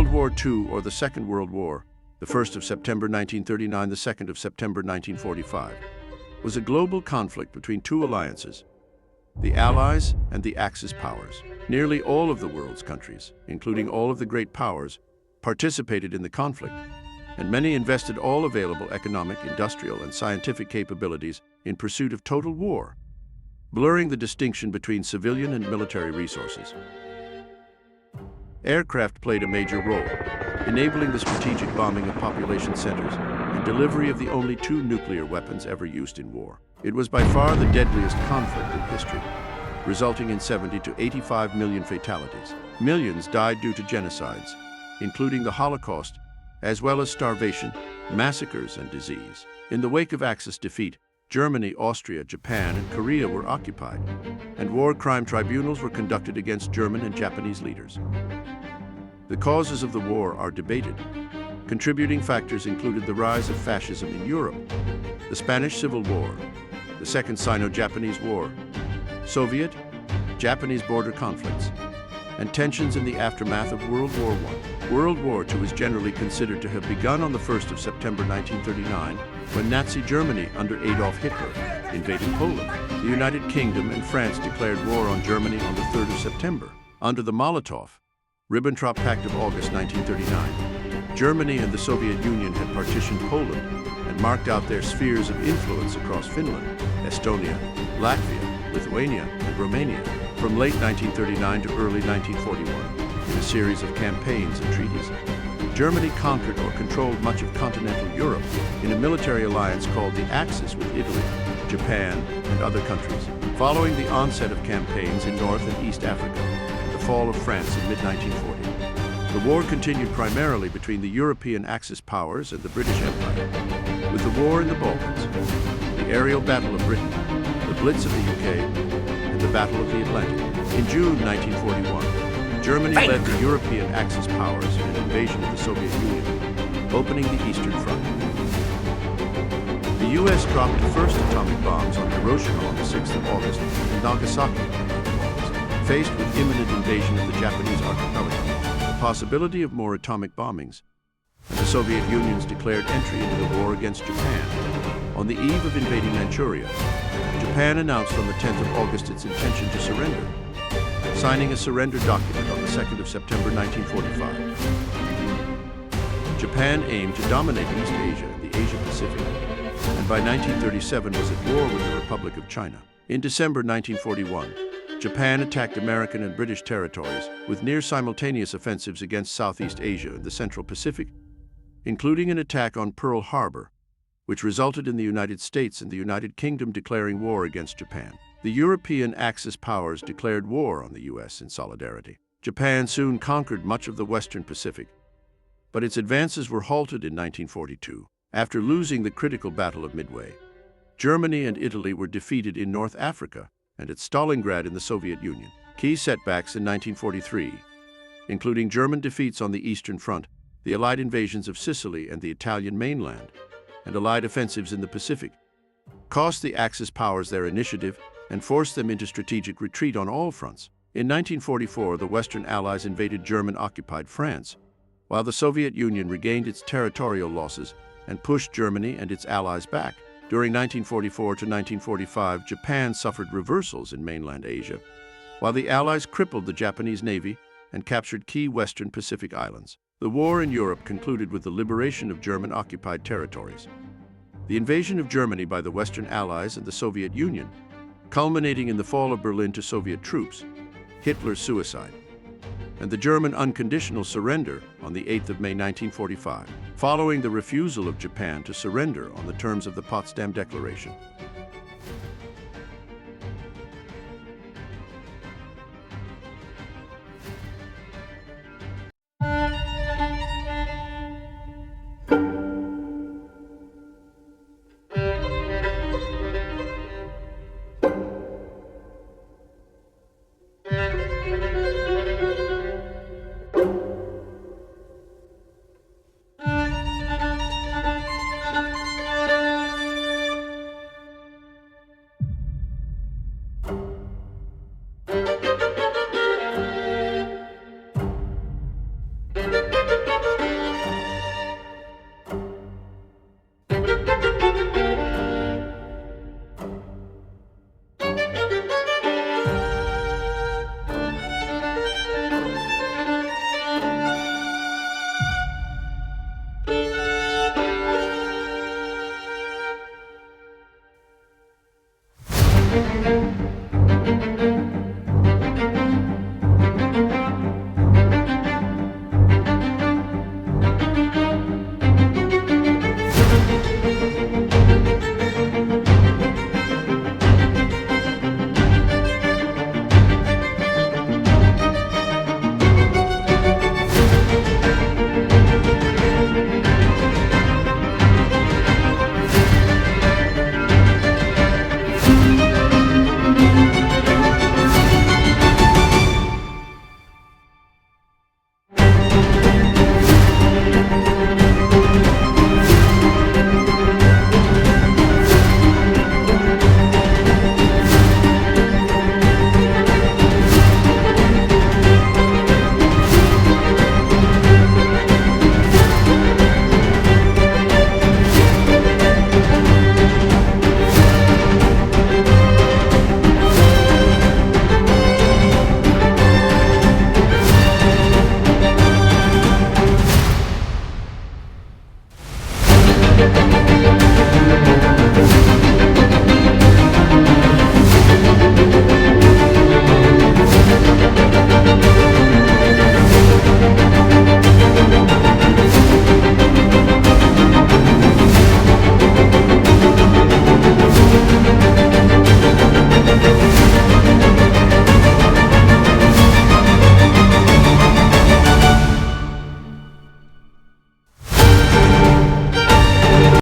World War II, or the Second World War, the 1st of September 1939, the 2nd of September 1945, was a global conflict between two alliances, the Allies and the Axis powers. Nearly all of the world's countries, including all of the great powers, participated in the conflict, and many invested all available economic, industrial, and scientific capabilities in pursuit of total war, blurring the distinction between civilian and military resources. Aircraft played a major role, enabling the strategic bombing of population centers and delivery of the only two nuclear weapons ever used in war. It was by far the deadliest conflict in history, resulting in 70 to 85 million fatalities. Millions died due to genocides, including the Holocaust, as well as starvation, massacres, and disease. In the wake of Axis defeat, Germany, Austria, Japan, and Korea were occupied, and war crime tribunals were conducted against German and Japanese leaders. The causes of the war are debated. Contributing factors included the rise of fascism in Europe, the Spanish Civil War, the Second Sino-Japanese War, Soviet, Japanese border conflicts, and tensions in the aftermath of World War I. World War II is generally considered to have begun on the 1st of September 1939, when Nazi Germany under Adolf Hitler invaded Poland. The United Kingdom and France declared war on Germany on the 3rd of September. Under the Molotov-Ribbentrop Pact of August 1939, Germany and the Soviet Union had partitioned Poland and marked out their spheres of influence across Finland, Estonia, Latvia, Lithuania, and Romania. From late 1939 to early 1941, in a series of campaigns and treaties, Germany conquered or controlled much of continental Europe in a military alliance called the Axis with Italy, Japan, and other countries. Following the onset of campaigns in North and East Africa, and the fall of France in mid-1940, the war continued primarily between the European Axis powers and the British Empire. With the war in the Balkans, the aerial battle of Britain, the Blitz of the UK, and the Battle of the Atlantic. In June 1941, Germany led the European Axis powers in an invasion of the Soviet Union, opening the Eastern Front. The U.S. dropped the first atomic bombs on Hiroshima on the 6th of August and Nagasaki. Faced with imminent invasion of the Japanese archipelago, the possibility of more atomic bombings, and the Soviet Union's declared entry into the war against Japan. On the eve of invading Manchuria, Japan announced on the 10th of August its intention to surrender, signing a surrender document on the 2nd of September 1945. Japan aimed to dominate East Asia and the Asia-Pacific, and by 1937 was at war with the Republic of China. In December 1941, Japan attacked American and British territories with near-simultaneous offensives against Southeast Asia and the Central Pacific, including an attack on Pearl Harbor, which resulted in the United States and the United Kingdom declaring war against Japan. The European Axis powers declared war on the U.S. in solidarity. Japan soon conquered much of the Western Pacific, but its advances were halted in 1942. After losing the critical Battle of Midway, Germany and Italy were defeated in North Africa and at Stalingrad in the Soviet Union. Key setbacks in 1943, including German defeats on the Eastern Front, the Allied invasions of Sicily and the Italian mainland, and Allied offensives in the Pacific, cost the Axis powers their initiative and forced them into strategic retreat on all fronts. In 1944, the Western Allies invaded German-occupied France, while the Soviet Union regained its territorial losses and pushed Germany and its allies back. During 1944 to 1945, Japan suffered reversals in mainland Asia, while the Allies crippled the Japanese Navy and captured key Western Pacific islands. The war in Europe concluded with the liberation of German-occupied territories. The invasion of Germany by the Western Allies and the Soviet Union, culminating in the fall of Berlin to Soviet troops, Hitler's suicide, and the German unconditional surrender on the 8th of May 1945. Following the refusal of Japan to surrender on the terms of the Potsdam Declaration,